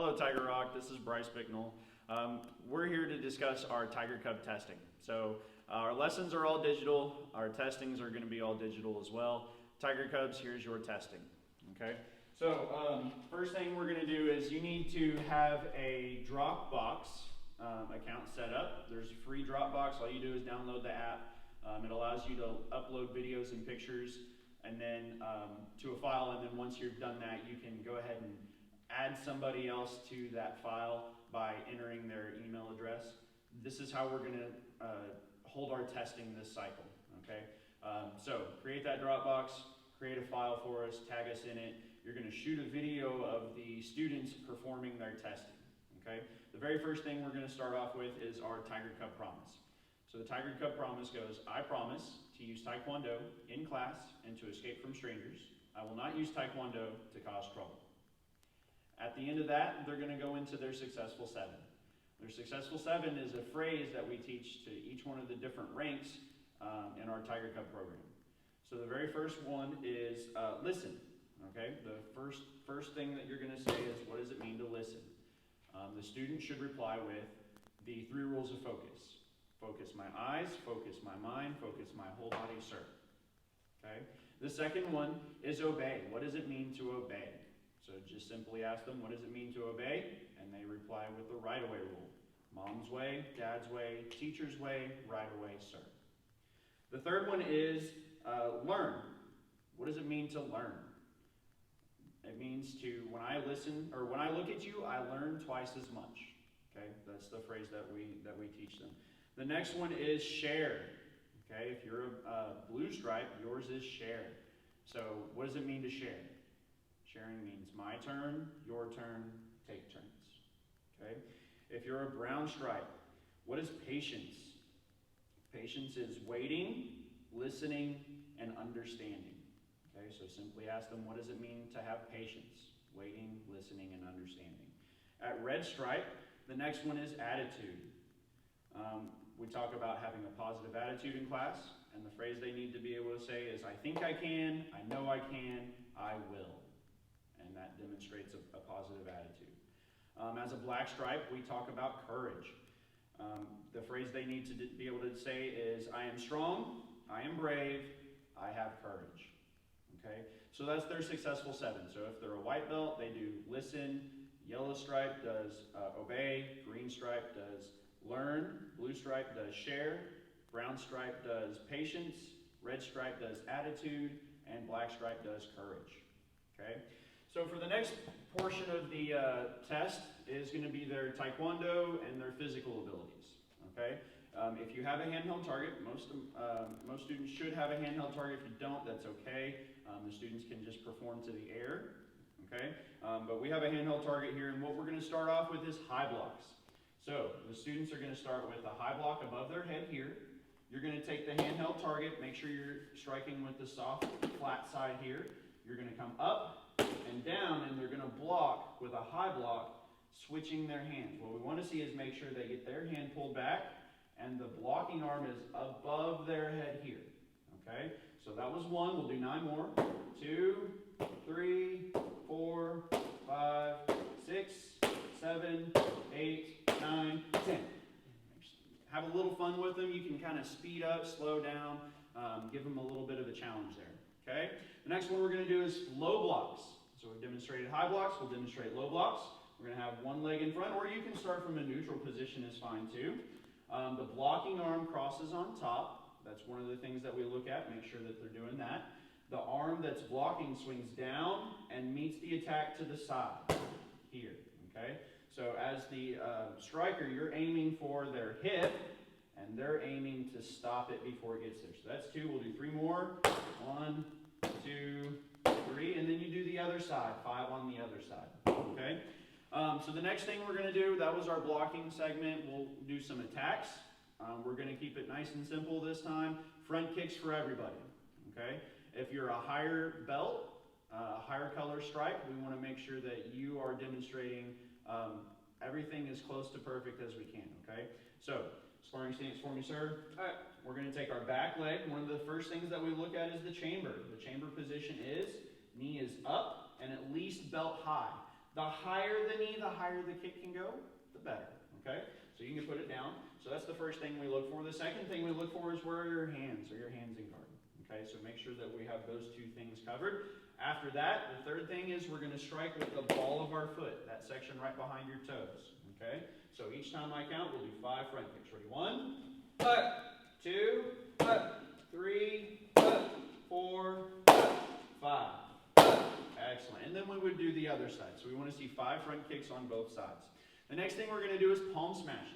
Hello Tiger Rock, this is Bryce Bicknell. We're here to discuss our Tiger Cub testing. So our lessons are all digital, our testings are going to be all digital as well. Tiger Cubs, here's your testing. Okay. So first thing we're going to do is you need to have a Dropbox account set up. There's a free Dropbox. All you do is download the app. It allows you to upload videos and pictures and then to a file, and then once you've done that, you can go ahead and add somebody else to that file by entering their email address. This is how we're going to hold our testing this cycle. Okay. So create that Dropbox, create a file for us, tag us in it. You're going to shoot a video of the students performing their testing. Okay. The very first thing we're going to start off with is our Tiger Cub promise. So the Tiger Cub promise goes, I promise to use Taekwondo in class and to escape from strangers. I will not use Taekwondo to cause trouble. At the end of that, they're going to go into their successful 7. Their successful 7 is a phrase that we teach to each one of the different ranks in our Tiger Cub program. So the very first one is listen. Okay, the first thing that you're going to say is, what does it mean to listen? The student should reply with the 3 rules of focus. Focus my eyes, focus my mind, focus my whole body, sir. Okay. The second one is obey. What does it mean to obey? So just simply ask them, what does it mean to obey? And they reply with the right-away rule. Mom's way, dad's way, teacher's way, right away, sir. The third one is learn. What does it mean to learn? It means to, when I listen, or when I look at you, I learn twice as much. Okay, that's the phrase that we teach them. The next one is share. Okay, if you're a blue stripe, yours is share. So what does it mean to share? Sharing means my turn, your turn, take turns. Okay? If you're a brown stripe, what is patience? Patience is waiting, listening, and understanding. Okay, so simply ask them, what does it mean to have patience? Waiting, listening, and understanding. At red stripe, the next one is attitude. We talk about having a positive attitude in class, and the phrase they need to be able to say is, I think I can, I know I can, I will. And that demonstrates a positive attitude. As a black stripe, we talk about courage. The phrase they need to be able to say is, I am strong, I am brave, I have courage. Okay, so that's their successful 7. So if they're a white belt, they do listen. Yellow stripe does obey. Green stripe does learn. Blue stripe does share. Brown stripe does patience. Red stripe does attitude. And black stripe does courage. Okay. So for the next portion of the test is going to be their Taekwondo and their physical abilities. Okay. If you have a handheld target, most students should have a handheld target. If you don't, that's okay. The students can just perform to the air. Okay. But we have a handheld target here, and what we're going to start off with is high blocks. So the students are going to start with a high block above their head here. You're going to take the handheld target, make sure you're striking with the soft, flat side here. You're going to come up and down, and they're going to block with a high block, switching their hands. What we want to see is make sure they get their hand pulled back, and the blocking arm is above their head here. Okay? So that was 1. We'll do 9 more. 2, 3, 4, 5, 6, 7, 8, 9, 10. Have a little fun with them. You can kind of speed up, slow down, give them a little bit of a challenge there. Okay? The next one we're going to do is low blocks. So we've demonstrated high blocks, we'll demonstrate low blocks. We're going to have one leg in front, or you can start from a neutral position is fine too. The blocking arm crosses on top. That's one of the things that we look at, make sure that they're doing that. The arm that's blocking swings down and meets the attack to the side here. Okay? So as the striker, you're aiming for their hip, and they're aiming to stop it before it gets there. So that's 2. We'll do 3 more. 1, 2, 3, and then you do the other side. 5 on the other side. Okay? So the next thing we're going to do, that was our blocking segment. We'll do some attacks. We're going to keep it nice and simple this time. Front kicks for everybody. Okay? If you're a higher belt, a higher color stripe, we want to make sure that you are demonstrating everything as close to perfect as we can. Okay? So, sparring stance for me, sir. All right. We're going to take our back leg. One of the first things that we look at is the chamber. The chamber position is knee is up and at least belt high. The higher the knee, the higher the kick can go, the better, okay? So you can put it down. So that's the first thing we look for. The second thing we look for is where are your hands? Are your hands in guard? Okay, so make sure that we have those two things covered. After that, the third thing is we're going to strike with the ball of our foot, that section right behind your toes. Okay, so each time I count, we'll do 5 front kicks. Ready? 1, 2, 3, 4, 5. Excellent. And then we would do the other side. So we want to see 5 front kicks on both sides. The next thing we're going to do is palm smashes.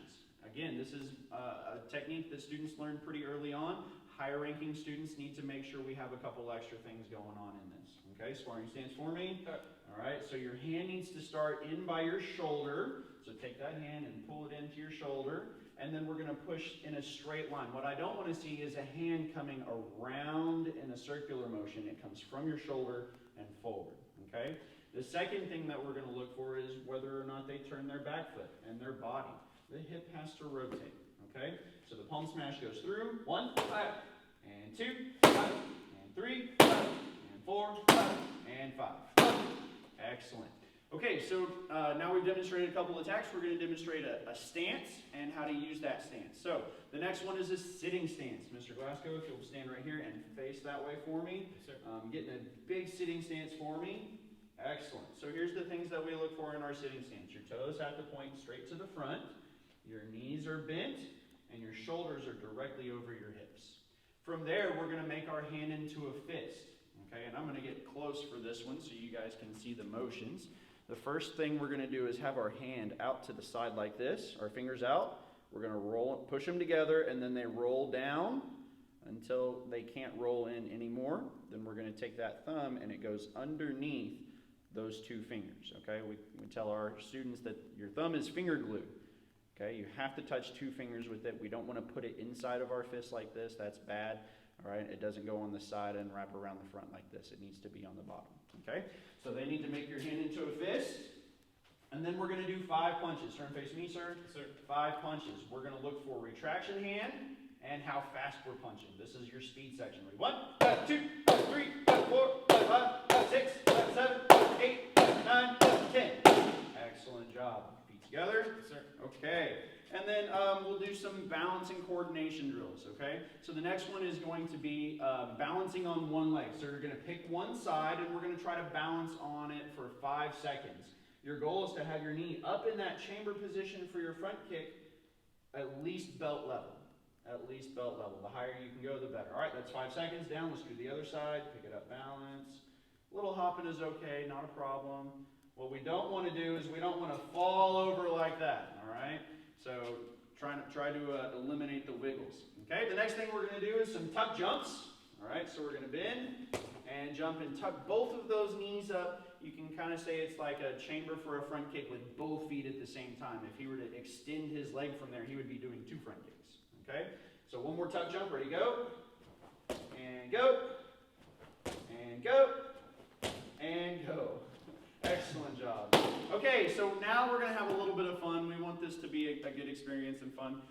Again, this is a technique that students learn pretty early on. Higher ranking students need to make sure we have a couple extra things going on in this. Okay, sparring stance for me. All right, so your hand needs to start in by your shoulder. So take that hand and pull it into your shoulder. And then we're going to push in a straight line. What I don't want to see is a hand coming around in a circular motion. It comes from your shoulder and forward. Okay? The second thing that we're going to look for is whether or not they turn their back foot and their body. The hip has to rotate. Okay? So the palm smash goes through. 1, and 2, and 3, and 4, and 5. Excellent. Okay, so now we've demonstrated a couple attacks. We're going to demonstrate a stance and how to use that stance. So the next one is a sitting stance. Mr. Glasgow, if you'll stand right here and face that way for me. Yes, sir. Getting a big sitting stance for me. Excellent. So here's the things that we look for in our sitting stance. Your toes have to point straight to the front. Your knees are bent. And your shoulders are directly over your hips. From there, we're going to make our hand into a fist. Okay, and I'm going to get close for this one so you guys can see the motions. The first thing we're going to do is have our hand out to the side like this, our fingers out. We're going to push them together, and then they roll down until they can't roll in anymore. Then we're going to take that thumb, and it goes underneath those 2 fingers. Okay, we tell our students that your thumb is finger glue. Okay, you have to touch 2 fingers with it. We don't want to put it inside of our fist like this. That's bad. All right, it doesn't go on the side and wrap around the front like this. It needs to be on the bottom. Okay, so they need to make your hand into a fist. And then we're going to do 5 punches. Turn face me, sir. Yes, sir. 5 punches. We're going to look for retraction hand and how fast we're punching. This is your speed section. Ready? 1, 2, 3, 4, 5, 6, 7, 8, 9, 10. Excellent job. Feet together. Yes, sir. Okay. And then we'll do some balance and coordination drills, okay? So the next one is going to be balancing on one leg. So you're going to pick one side and we're going to try to balance on it for 5 seconds. Your goal is to have your knee up in that chamber position for your front kick at least belt level. At least belt level. The higher you can go, the better. All right, that's 5 seconds. Down, let's do the other side. Pick it up, balance. A little hopping is okay, not a problem. What we don't want to do is we don't want to fall over like that, all right? So try to eliminate the wiggles. Okay, the next thing we're going to do is some tuck jumps. All right, so we're going to bend and jump and tuck both of those knees up. You can kind of say it's like a chamber for a front kick with both feet at the same time. If he were to extend his leg from there, he would be doing 2 front kicks. Okay, so one more tuck jump. Ready, go. And go. And go. And go. Excellent job. Okay, so now we're going to have a little bit of fun. We want this to be a good experience and fun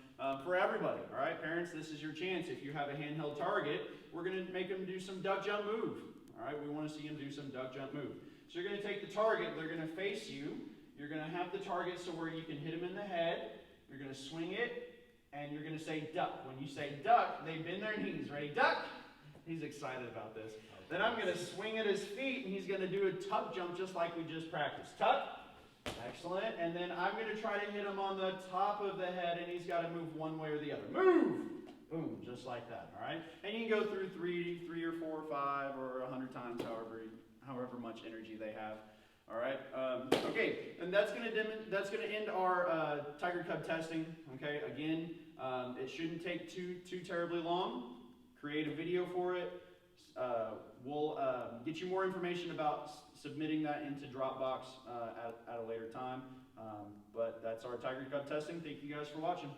for everybody. All right, parents, this is your chance. If you have a handheld target, we're going to make them do some duck jump move. All right, we want to see them do some duck jump move. So you're going to take the target. They're going to face you. You're going to have the target so where you can hit them in the head. You're going to swing it, and you're going to say duck. When you say duck, they bend their knees. Ready, duck? He's excited about this. Then I'm going to swing at his feet, and he's going to do a tuck jump just like we just practiced. Tuck. Excellent. And then I'm going to try to hit him on the top of the head, and he's got to move one way or the other. Move! Boom, just like that, all right? And you can go through 3 or 4 or 5 or 100 times, however much energy they have. All right. Okay, and that's going to end our Tiger Cub testing. Okay. Again, it shouldn't take too terribly long. Create a video for it. We'll get you more information about submitting that into Dropbox at a later time. But that's our Tiger Cub testing. Thank you guys for watching.